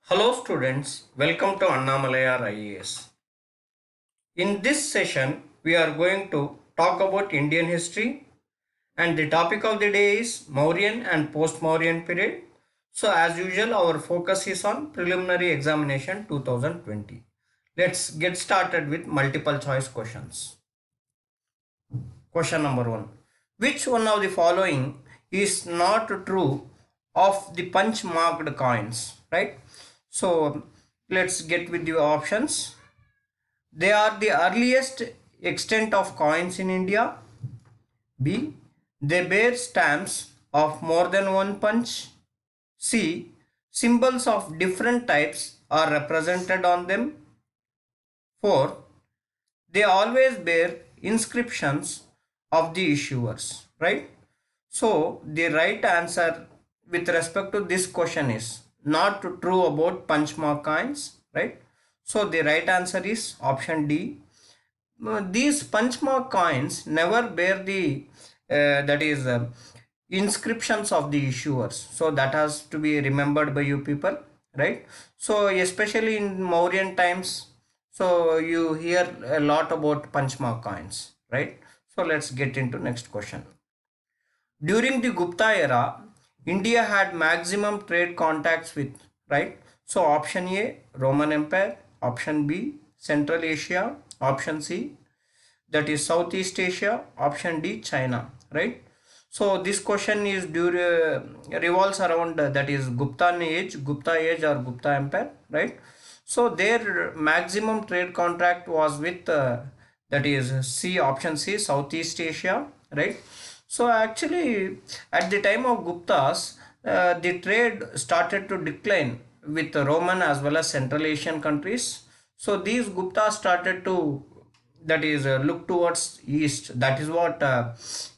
Hello students, welcome to annamalaiyarias. In this session, we are going to talk about Indian history and the topic of the day is Mauryan and post-Mauryan period. So as usual, our focus is on preliminary examination 2020. Let's get started with multiple choice questions. Question number 1. Which one of the following is not true of the punch marked coins, right? So let's get with the options. They are the earliest extent of coins in India. B. They bear stamps of more than one punch. C. Symbols of different types are represented on them. 4. They always bear inscriptions of the issuers, right? So the right answer with respect to this question is not true about punch mark coins, right? So the right answer is option D. These punch mark coins never bear the that is inscriptions of the issuers, so that has to be remembered by you people, right? So especially in Mauryan times, so you hear a lot about punch mark coins, right? So let's get into next question. During the Gupta era, India had maximum trade contacts with, right? So option A, Roman Empire, option B, Central Asia, option C, that is Southeast Asia, option D, China, right? So this question is revolves around that is Gupta age or Gupta Empire, right? So their maximum trade contract was with that is C, option C, Southeast Asia, right? So actually at the time of Guptas, the trade started to decline with the Roman as well as Central Asian countries. So these Guptas started to that is look towards east. That is what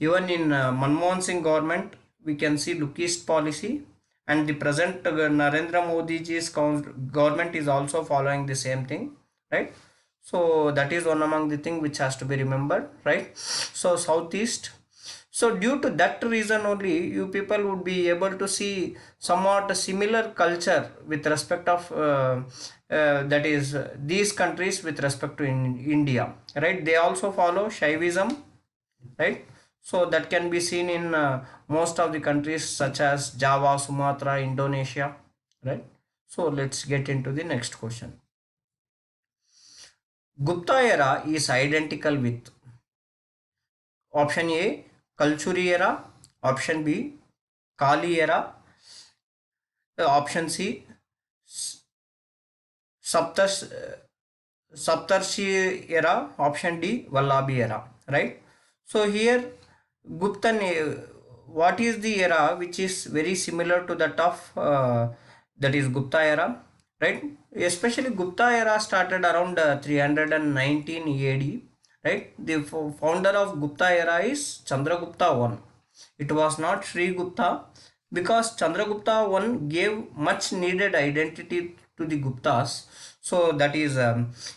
even in Manmohan Singh government we can see look east policy, and the present Narendra Modi ji's government is also following the same thing, right? So that is one among the thing which has to be remembered, right? So southeast. So due to that reason only you people would be able to see somewhat a similar culture with respect of that is these countries with respect to India, right? They also follow Shaivism, right? So that can be seen in most of the countries such as Java, Sumatra, Indonesia, right? So let's get into the next question. Gupta era is identical with option A, Kalchuri era, option B, Kali era, option C, Saptas Saptarshi era, option D, Vallabhi era, right? So here Guptan, what is the era which is very similar to that of that is Gupta era, right? Especially Gupta era started around 319 AD, right? The founder of Gupta era is Chandragupta I. It was not Sri Gupta, because Chandragupta I gave much needed identity to the Guptas. So that is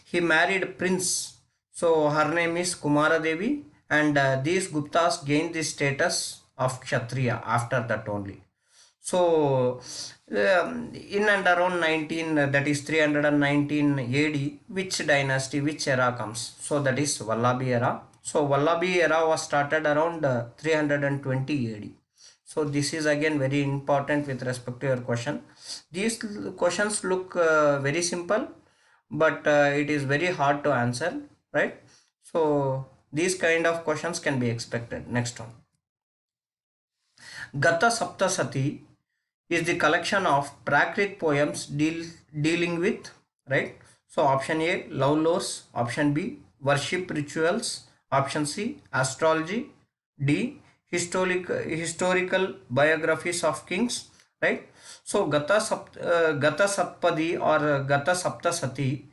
he married Prince. So her name is Kumara Devi, and these Guptas gained the status of Kshatriya after that only. So in and around 19 that is 319 AD, which dynasty, which era comes? So that is Vallabhi era. So Vallabhi era was started around 320 AD. So this is again very important with respect to your question. These questions look very simple, but it is very hard to answer, right? So these kind of questions can be expected. Next one. Gata Saptasati is the collection of Prakrit poems dealing with, right? So option A, love lores, option B, worship rituals, option C, astrology, D, historical biographies of kings, right? So Gata Sapadi or Gata Saptasati,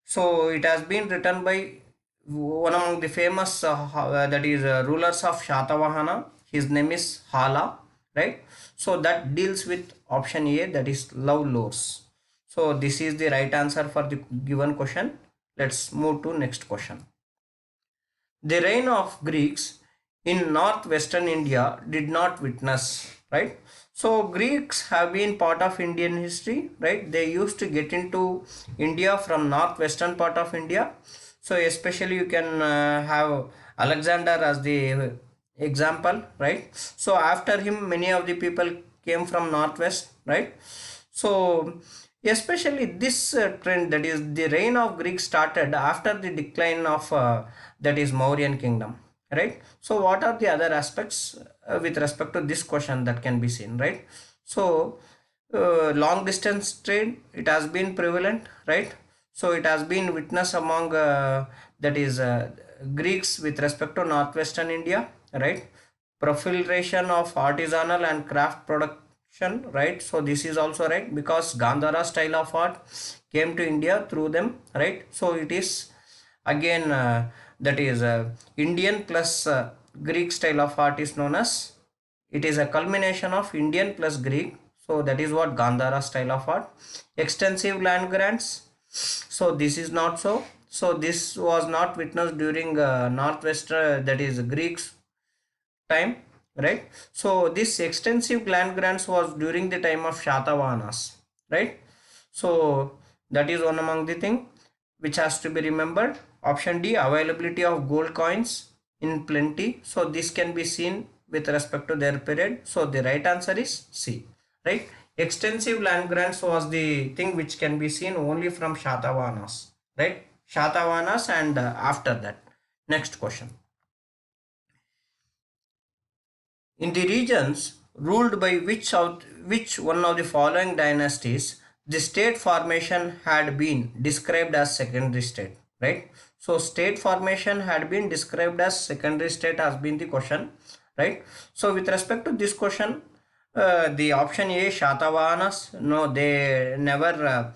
so it has been written by one among the famous that is rulers of Shatavahana. His name is Hala, right? So that deals with option A, that is love lores. So this is the right answer for the given question. Let's move to next question. The reign of Greeks in northwestern India did not witness, right? So Greeks have been part of Indian history, right? They used to get into India from northwestern part of India. So especially you can have Alexander as the example, right? So after him, many of the people came from northwest, right? So especially this trend, that is the reign of Greeks, started after the decline of that is Mauryan kingdom, right? So what are the other aspects with respect to this question that can be seen, right? So long distance trade, it has been prevalent, right? So it has been witnessed among that is Greeks with respect to northwestern India, right? Proliferation of artisanal and craft production, right? So this is also right, because Gandhara style of art came to India through them, right? So it is again that is Indian plus Greek style of art is known as, it is a culmination of Indian plus Greek. So that is what Gandhara style of art. Extensive land grants, so this is not so. So this was not witnessed during northwest that is Greeks time, right? So this extensive land grants was during the time of Shatavahanas, right? So that is one among the thing which has to be remembered. Option D, availability of gold coins in plenty. So this can be seen with respect to their period. So the right answer is C, right? Extensive land grants was the thing which can be seen only from Shatavahanas, right? Shatavahanas and after that. Next question. In the regions ruled by which one of the following dynasties, the state formation had been described as secondary state, right? So state formation had been described as secondary state has been the question, right? So with respect to this question, the option A, Shatavahanas, no, they never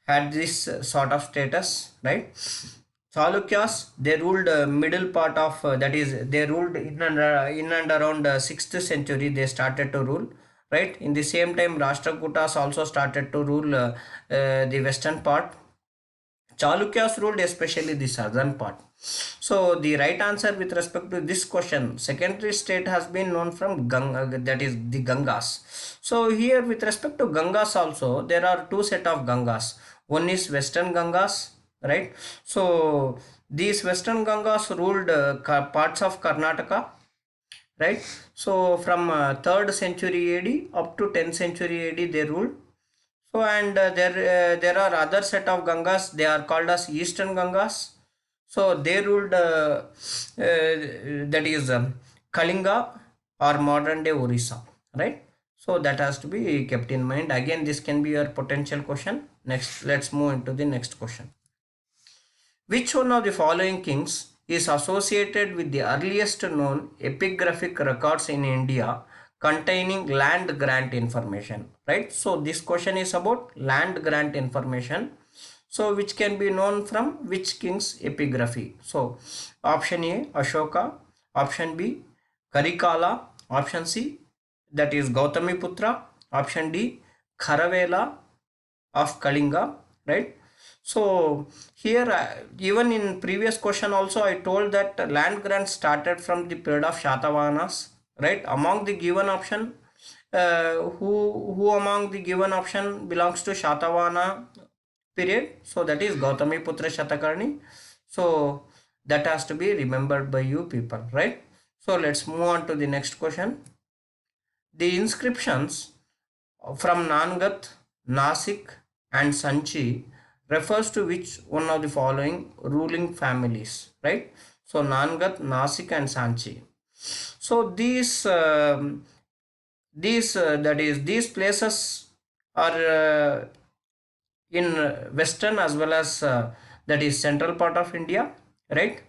had this sort of status, right? Chalukyas, they ruled middle part of that is they ruled in and around 6th century they started to rule, right? In the same time Rashtrakutas also started to rule the western part. Chalukyas ruled especially the southern part. So the right answer with respect to this question, secondary state has been known from Ganga, that is the Gangas. So here with respect to Gangas also, there are two set of Gangas. One is Western Gangas, right? So these Western Gangas ruled parts of Karnataka, right? So from 3rd century AD up to 10th century AD they ruled. So and there are other set of Gangas. They are called as Eastern Gangas. So they ruled that is Kalinga or modern day Orissa, right? So that has to be kept in mind. Again, this can be your potential question. Next, let's move into the next question. Which one of the following kings is associated with the earliest known epigraphic records in India containing land grant information, right? So this question is about land grant information. So which can be known from which king's epigraphy? So option A, Ashoka, option B, Karikala, option C, that is Gautamiputra, option D, Kharavela of Kalinga, right? So here even in previous question also I told that land grant started from the period of Shatavahanas, right? Among the given option, who among the given option belongs to Shatavahana period? So that is Gautamiputra Shatakarni. So that has to be remembered by you people, right? So let's move on to the next question. The inscriptions from Nangat, Nasik and Sanchi refers to which one of the following ruling families, right? So Nangat, Nasik and Sanchi. So these places are in western as well as that is central part of India, right?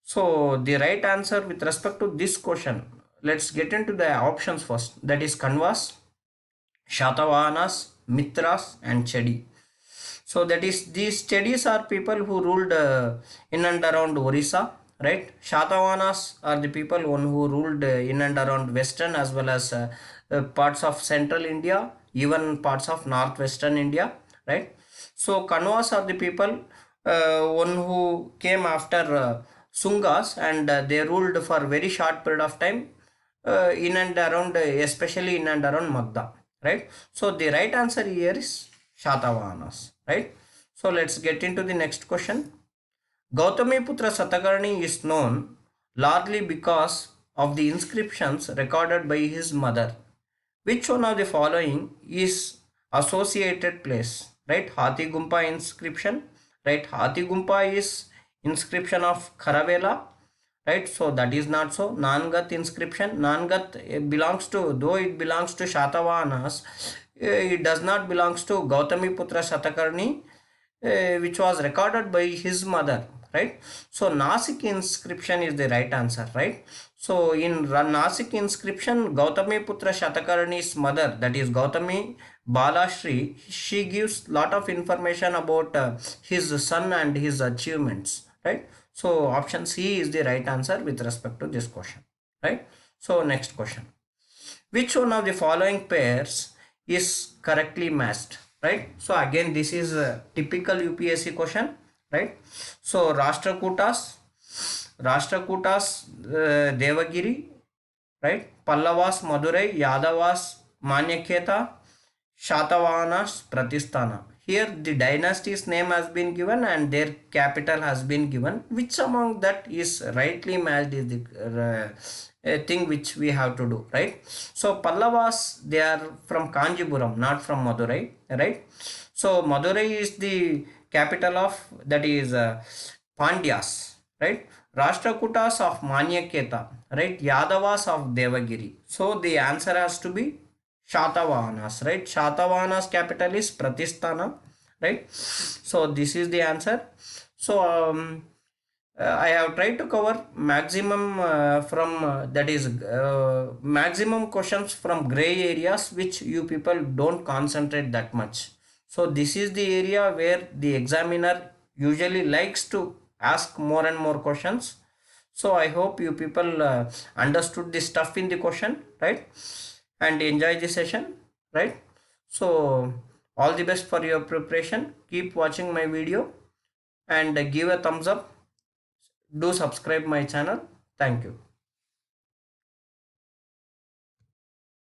So the right answer with respect to this question, let's get into the options first. That is Kanvas, Shatavahanas, Mitras and Chedi. So that is these Chedis are people who ruled in and around Orissa, right? Shatavahanas are the people one who ruled in and around western as well as parts of central India, even parts of northwestern India, right? So Kanvas are the people one who came after Sungas and they ruled for very short period of time in and around, especially in and around Magda, right? So the right answer here is Shatavahanas, right? So let's get into the next question. Gautamiputra Satakarni is known largely because of the inscriptions recorded by his mother. Which one of the following is associated place? Right, Hathigumpa inscription. Right, Hathigumpa is inscription of Kharavela. Right, so that is not so. Nangat inscription. Nangat belongs to, though it belongs to Shatavahanas, it does not belongs to Gautamiputra Satakarni, which was recorded by his mother, right? So Nasik inscription is the right answer, right? So in Nasik inscription, Gautami Putra Shatakarni's mother, that is Gautami Balashri, she gives lot of information about his son and his achievements, right? So option C is the right answer with respect to this question, right? So next question. Which one of the following pairs is correctly matched, right? So again, this is a typical UPSC question, right? So Rashtrakutas, Devagiri, right? Pallavas, Madurai, Yadavas, Manyaketa, Shatavahanas, Pratisthana. Here the dynasty's name has been given and their capital has been given. Which among that is rightly matched is the thing which we have to do, right? So Pallavas, they are from Kanjipuram, not from Madurai, right? So Madurai is the capital of, that is Pandyas, right? Rashtrakutas of Manyaketa, right? Yadavas of Devagiri. So the answer has to be Shatavahanas, right? Shatavahanas capital is Pratisthana, right? So this is the answer. So I have tried to cover maximum from that is maximum questions from gray areas which you people don't concentrate that much. So this is the area where the examiner usually likes to ask more and more questions. So I hope you people understood the stuff in the question, right? And enjoy the session, right? So all the best for your preparation. Keep watching my video and give a thumbs up. Do subscribe my channel. Thank you.